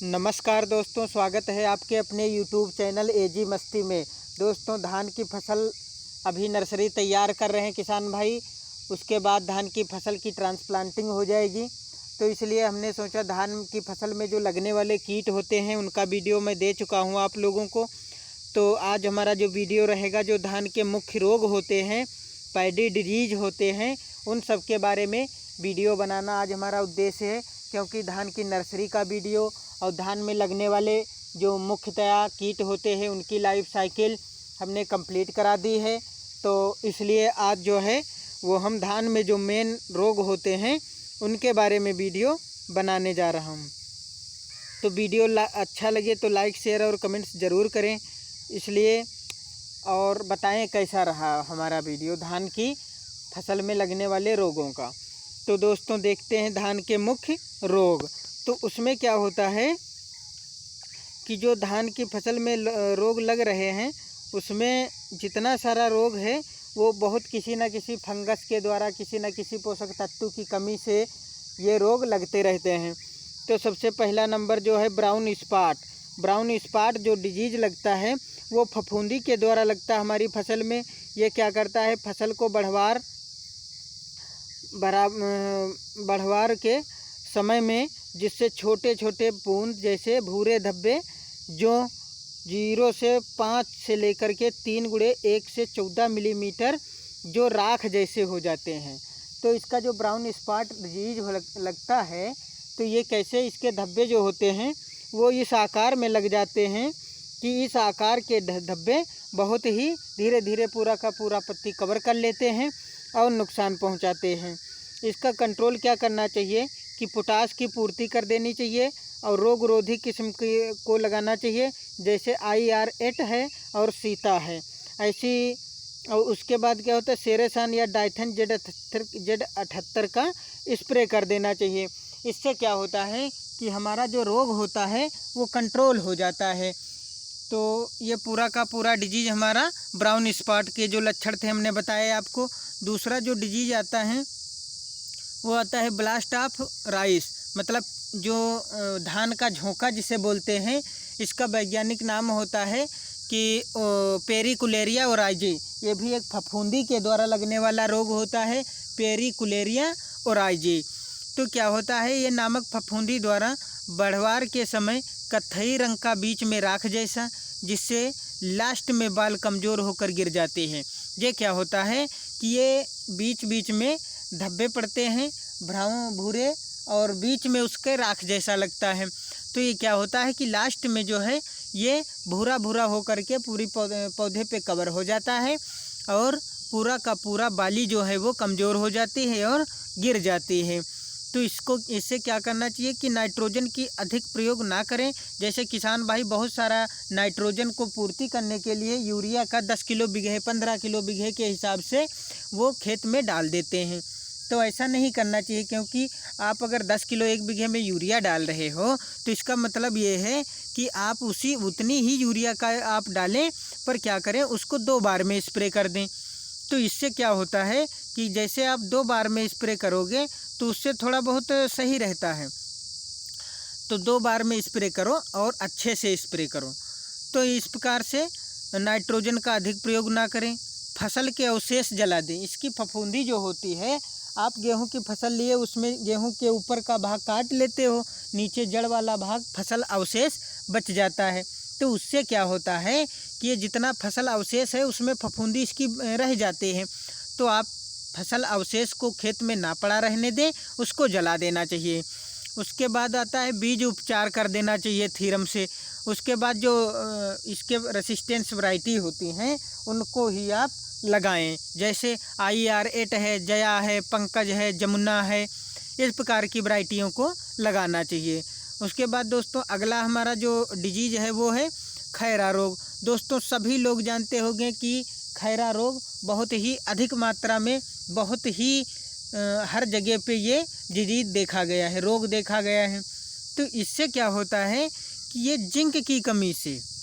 नमस्कार दोस्तों, स्वागत है आपके अपने YouTube चैनल एजी मस्ती में। दोस्तों, धान की फसल अभी नर्सरी तैयार कर रहे हैं किसान भाई। उसके बाद धान की फसल की ट्रांसप्लांटिंग हो जाएगी, तो इसलिए हमने सोचा धान की फसल में जो लगने वाले कीट होते हैं उनका वीडियो मैं दे चुका हूं आप लोगों को। तो आज हमारा जो वीडियो रहेगा, जो धान के मुख्य रोग होते हैं, पैडी डिजीज होते हैं, उन सब के बारे में वीडियो बनाना आज हमारा उद्देश्य है। क्योंकि धान की नर्सरी का वीडियो और धान में लगने वाले जो मुख्यतया कीट होते हैं उनकी लाइफ साइकिल हमने कंप्लीट करा दी है। तो इसलिए आज जो है वो हम धान में जो मेन रोग होते हैं उनके बारे में वीडियो बनाने जा रहा हूँ। तो वीडियो अच्छा लगे तो लाइक, शेयर और कमेंट्स ज़रूर करें। इसलिए और बताएं कैसा रहा हमारा वीडियो धान की फसल में लगने वाले रोगों का। तो दोस्तों, देखते हैं धान के मुख्य रोग। तो उसमें क्या होता है कि जो धान की फसल में रोग लग रहे हैं उसमें जितना सारा रोग है वो बहुत किसी न किसी फंगस के द्वारा, किसी न किसी पोषक तत्व की कमी से ये रोग लगते रहते हैं। तो सबसे पहला नंबर जो है ब्राउन स्पॉट। ब्राउन स्पॉट जो डिजीज लगता है वो फफूंदी के द्वारा लगता है हमारी फसल में। ये क्या करता है, फसल को बढ़वार के समय में जिससे छोटे छोटे बूंद जैसे भूरे धब्बे जो 0 से 5 से लेकर के 3 × 1 से 14 मिलीमीटर जो राख जैसे हो जाते हैं। तो इसका जो ब्राउन स्पॉट डिजीज लगता है, तो ये कैसे, इसके धब्बे जो होते हैं वो इस आकार में लग जाते हैं कि इस आकार के धब्बे बहुत ही धीरे धीरे पूरा का पूरा पत्ती कवर कर लेते हैं और नुकसान पहुंचाते हैं। इसका कंट्रोल क्या करना चाहिए कि पोटाश की पूर्ति कर देनी चाहिए और रोग रोधी किस्म को लगाना चाहिए, जैसे IR8 है और सीता है ऐसी। और उसके बाद क्या होता है, सेरेसान या डाइथन Z78 का स्प्रे कर देना चाहिए। इससे क्या होता है कि हमारा जो रोग होता है वो कंट्रोल हो जाता है। तो ये पूरा का पूरा डिजीज हमारा ब्राउन स्पॉट के जो लक्षण थे हमने बताए आपको। दूसरा जो डिजीज आता है वो आता है ब्लास्ट ऑफ राइस, मतलब जो धान का झोंका जिसे बोलते हैं, इसका वैज्ञानिक नाम होता है कि पेरिकुलेरिया ओराइजी। ये भी एक फफूंदी के द्वारा लगने वाला रोग होता है, पेरिकुलेरिया ओराइजी। तो क्या होता है, ये नामक फफूंदी द्वारा बढ़वार के समय कत्थई रंग का बीच में राख जैसा, जिससे लास्ट में बाल कमज़ोर होकर गिर जाते हैं। ये क्या होता है कि ये बीच बीच में धब्बे पड़ते हैं ब्राउन भूरे और बीच में उसके राख जैसा लगता है। तो ये क्या होता है कि लास्ट में जो है ये भूरा भूरा होकर के पूरी पौधे पे कवर हो जाता है और पूरा का पूरा बाली जो है वो कमज़ोर हो जाती है और गिर जाती है। तो इससे क्या करना चाहिए कि नाइट्रोजन की अधिक प्रयोग ना करें। जैसे किसान भाई बहुत सारा नाइट्रोजन को पूर्ति करने के लिए यूरिया का 10 किलो बीघे 15 किलो बीघे के हिसाब से वो खेत में डाल देते हैं। तो ऐसा नहीं करना चाहिए, क्योंकि आप अगर 10 किलो एक बीघे में यूरिया डाल रहे हो तो इसका मतलब ये है कि आप उतनी ही यूरिया का आप डालें, पर क्या करें, उसको 2 बार में स्प्रे कर दें। तो इससे क्या होता है कि जैसे आप 2 बार में स्प्रे करोगे तो उससे थोड़ा बहुत सही रहता है। तो 2 बार में स्प्रे करो और अच्छे से स्प्रे करो। तो इस प्रकार से नाइट्रोजन का अधिक प्रयोग ना करें। फसल के अवशेष जला दें। इसकी फफूंदी जो होती है, आप गेहूं की फसल लिए उसमें गेहूं के ऊपर का भाग काट लेते हो, नीचे जड़ वाला भाग फसल अवशेष बच जाता है। तो उससे क्या होता है कि ये जितना फसल अवशेष है उसमें फफूंदी इसकी रह जाते हैं। तो आप फसल अवशेष को खेत में ना पड़ा रहने दें, उसको जला देना चाहिए। उसके बाद आता है बीज उपचार कर देना चाहिए थीरम से। उसके बाद जो इसके रेसिस्टेंस वैरायटी होती हैं उनको ही आप लगाएं, जैसे IR8 है, जया है, पंकज है, जमुना है, इस प्रकार की वैरायटियों को लगाना चाहिए। उसके बाद दोस्तों अगला हमारा जो डिजीज है वो है खैरा रोग। दोस्तों सभी लोग जानते होंगे कि खैरा रोग बहुत ही अधिक मात्रा में, बहुत ही हर जगह पे ये डिजीज देखा गया है, रोग देखा गया है। तो इससे क्या होता है कि ये जिंक की कमी से,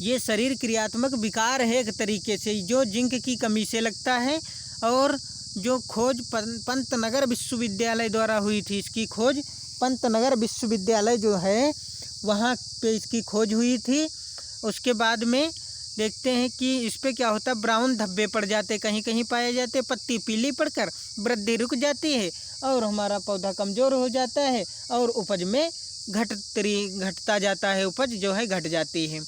ये शरीर क्रियात्मक विकार है एक तरीके से, जो जिंक की कमी से लगता है। और जो खोज पंतनगर विश्वविद्यालय द्वारा हुई थी, इसकी खोज पंतनगर विश्वविद्यालय जो है वहाँ पे इसकी खोज हुई थी। उसके बाद में देखते हैं कि इस पे क्या होता है, ब्राउन धब्बे पड़ जाते, कहीं कहीं पाए जाते, पत्ती पीली पड़कर वृद्धि रुक जाती है और हमारा पौधा कमज़ोर हो जाता है और उपज में घटता जाता है, उपज जो है घट जाती है।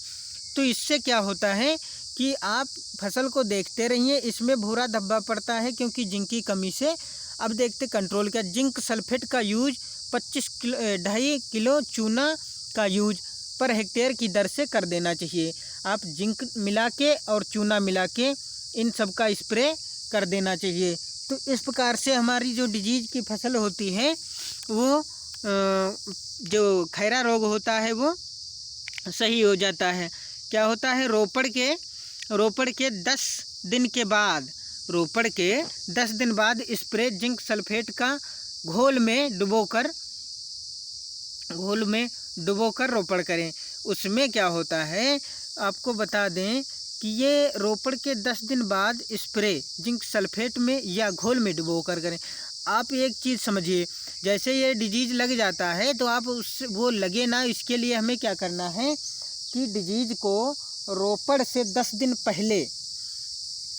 तो इससे क्या होता है कि आप फसल को देखते रहिए, इसमें भूरा धब्बा पड़ता है क्योंकि जिंक की कमी से। अब देखते कंट्रोल क्या, जिंक सल्फेट का यूज 2.5 किलो चूना का यूज पर हेक्टेयर की दर से कर देना चाहिए। आप जिंक मिला के और चूना मिला के इन सब का स्प्रे कर देना चाहिए। तो इस प्रकार से हमारी जो डिजीज की फसल होती है वो जो खैरा रोग होता है वो सही हो जाता है। क्या होता है, रोपड़ के 10 दिन के बाद, रोपड़ के 10 दिन बाद स्प्रे जिंक सल्फेट का घोल में डुबोकर रोपड़ करें। उसमें क्या होता है, आपको बता दें कि ये रोपड़ के 10 दिन बाद स्प्रे जिंक सल्फेट में या घोल में डुबोकर करें। आप एक चीज़ समझिए, जैसे ये डिजीज़ लग जाता है तो आप वो लगे ना, इसके लिए हमें क्या करना है कि डिजीज़ को रोपड़ से 10 दिन पहले,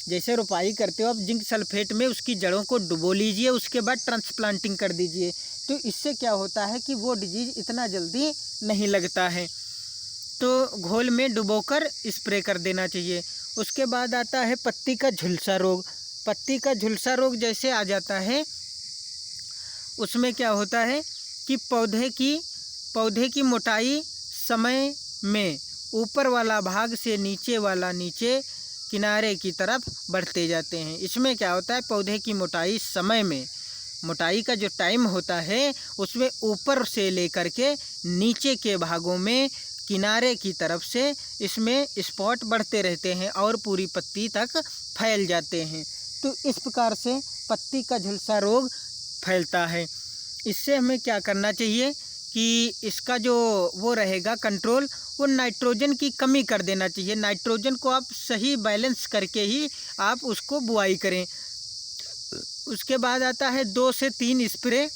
जैसे रोपाई करते हो आप, जिंक सल्फेट में उसकी जड़ों को डुबो लीजिए, उसके बाद ट्रांसप्लांटिंग कर दीजिए। तो इससे क्या होता है कि वो डिजीज़ इतना जल्दी नहीं लगता है। तो घोल में डुबोकर स्प्रे कर देना चाहिए। उसके बाद आता है पत्ती का झुलसा रोग। पत्ती का झुलसा रोग जैसे आ जाता है, उसमें क्या होता है कि पौधे की मोटाई समय में ऊपर वाला भाग से नीचे किनारे की तरफ बढ़ते जाते हैं। इसमें क्या होता है, पौधे की मोटाई समय में, मोटाई का जो टाइम होता है उसमें ऊपर से लेकर के नीचे के भागों में किनारे की तरफ से इसमें स्पॉट बढ़ते रहते हैं और पूरी पत्ती तक फैल जाते हैं। तो इस प्रकार से पत्ती का झुलसा रोग फैलता है। इससे हमें क्या करना चाहिए कि इसका जो वो रहेगा कंट्रोल, वो नाइट्रोजन की कमी कर देना चाहिए। नाइट्रोजन को आप सही बैलेंस करके ही आप उसको बुआई करें। उसके बाद आता है 2 से 3 स्प्रे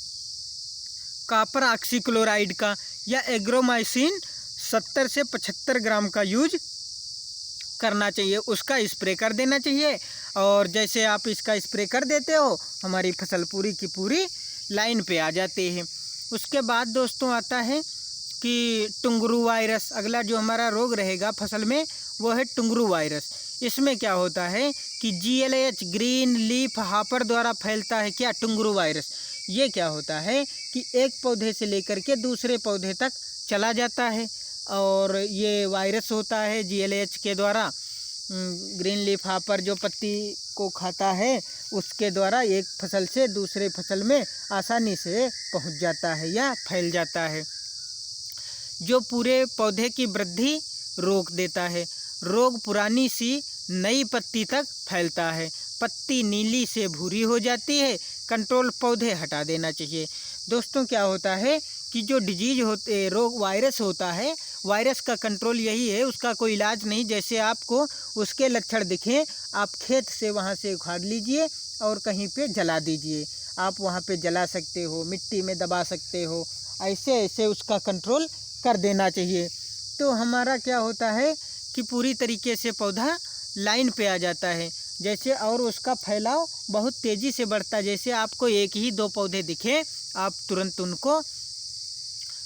कॉपर ऑक्सीक्लोराइड का या एग्रोमाइसिन 70 से 75 ग्राम का यूज करना चाहिए, उसका स्प्रे कर देना चाहिए। और जैसे आप इसका स्प्रे कर देते हो, हमारी फसल पूरी की पूरी लाइन पे आ जाती है। उसके बाद दोस्तों आता है कि टुंगरू वायरस। अगला जो हमारा रोग रहेगा फसल में वो है टुंगरू वायरस। इसमें क्या होता है कि GLH ग्रीन लीफ हॉपर द्वारा फैलता है क्या, टुंगरू वायरस। ये क्या होता है कि एक पौधे से लेकर के दूसरे पौधे तक चला जाता है और ये वायरस होता है GLH के द्वारा। ग्रीन लीफ हॉपर जो पत्ती को खाता है उसके द्वारा एक फसल से दूसरे फसल में आसानी से पहुंच जाता है या फैल जाता है, जो पूरे पौधे की वृद्धि रोक देता है। रोग पुरानी सी नई पत्ती तक फैलता है, पत्ती नीली से भूरी हो जाती है। कंट्रोल पौधे हटा देना चाहिए। दोस्तों क्या होता है कि जो डिजीज होते रोग वायरस होता है, वायरस का कंट्रोल यही है, उसका कोई इलाज नहीं। जैसे आपको उसके लक्षण दिखें, आप खेत से वहाँ से उखाड़ लीजिए और कहीं पे जला दीजिए। आप वहाँ पे जला सकते हो, मिट्टी में दबा सकते हो, ऐसे ऐसे उसका कंट्रोल कर देना चाहिए। तो हमारा क्या होता है कि पूरी तरीके से पौधा लाइन पे आ जाता है जैसे, और उसका फैलाव बहुत तेज़ी से बढ़ता है। जैसे आपको 1 ही 2 पौधे दिखे, आप तुरंत उनको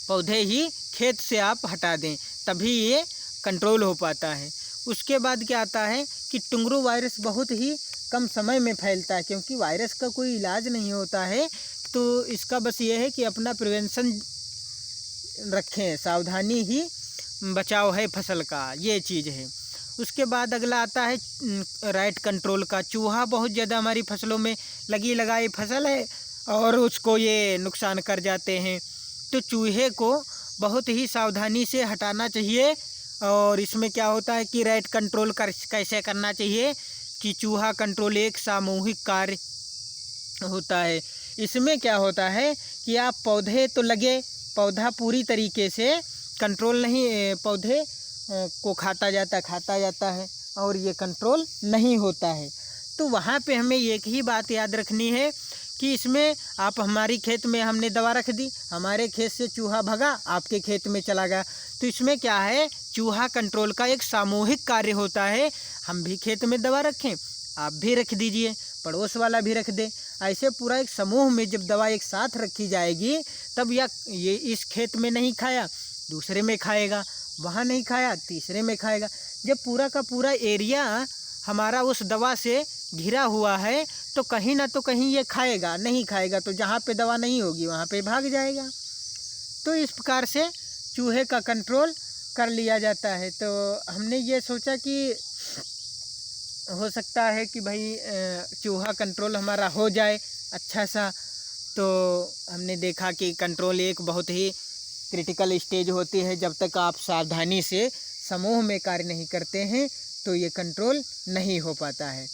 पौधे ही खेत से आप हटा दें, तभी ये कंट्रोल हो पाता है। उसके बाद क्या आता है कि टुंगरू वायरस बहुत ही कम समय में फैलता है, क्योंकि वायरस का कोई इलाज नहीं होता है। तो इसका बस ये है कि अपना प्रिवेंशन रखें, सावधानी ही बचाव है फसल का, ये चीज़ है। उसके बाद अगला आता है राइट कंट्रोल का। चूहा बहुत ज़्यादा हमारी फसलों में लगी लगाई फसल है और उसको ये नुकसान कर जाते हैं। तो चूहे को बहुत ही सावधानी से हटाना चाहिए। और इसमें क्या होता है कि राइट कंट्रोल कैसे करना चाहिए कि चूहा कंट्रोल एक सामूहिक कार्य होता है। इसमें क्या होता है कि आप पौधे तो लगे, पौधा पूरी तरीके से कंट्रोल नहीं, पौधे को खाता जाता है और ये कंट्रोल नहीं होता है। तो वहाँ पे हमें एक ही बात याद रखनी है कि इसमें आप हमारी खेत में हमने दवा रख दी, हमारे खेत से चूहा भगा, आपके खेत में चला गया। तो इसमें क्या है, चूहा कंट्रोल का एक सामूहिक कार्य होता है। हम भी खेत में दवा रखें, आप भी रख दीजिए, पड़ोस वाला भी रख दे। ऐसे पूरा एक समूह में जब दवा एक साथ रखी जाएगी तब ये इस खेत में नहीं खाया दूसरे में खाएगा, वहाँ नहीं खाया तीसरे में खाएगा। जब पूरा का पूरा एरिया हमारा उस दवा से घिरा हुआ है तो कहीं ना तो कहीं ये खाएगा, नहीं खाएगा तो जहाँ पे दवा नहीं होगी वहाँ पे भाग जाएगा। तो इस प्रकार से चूहे का कंट्रोल कर लिया जाता है। तो हमने ये सोचा कि हो सकता है कि भाई चूहा कंट्रोल हमारा हो जाए अच्छा सा। तो हमने देखा कि कंट्रोल एक बहुत ही क्रिटिकल स्टेज होती है। जब तक आप सावधानी से समूह में कार्य नहीं करते हैं तो ये कंट्रोल नहीं हो पाता है।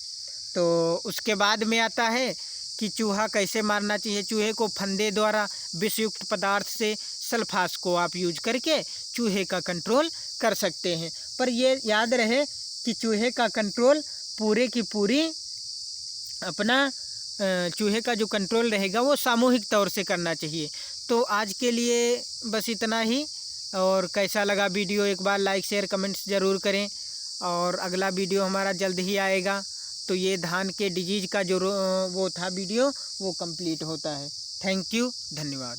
तो उसके बाद में आता है कि चूहा कैसे मारना चाहिए। चूहे को फंदे द्वारा विषयुक्त पदार्थ से सल्फास को आप यूज करके चूहे का कंट्रोल कर सकते हैं। पर ये याद रहे कि चूहे का कंट्रोल पूरे की पूरी अपना चूहे का जो कंट्रोल रहेगा वो सामूहिक तौर से करना चाहिए। तो आज के लिए बस इतना ही। और कैसा लगा वीडियो एक बार लाइक शेयर कमेंट्स ज़रूर करें। और अगला वीडियो हमारा जल्द ही आएगा। तो ये धान के डिजीज़ का जो वो था वीडियो वो कंप्लीट होता है। थैंक यू, धन्यवाद।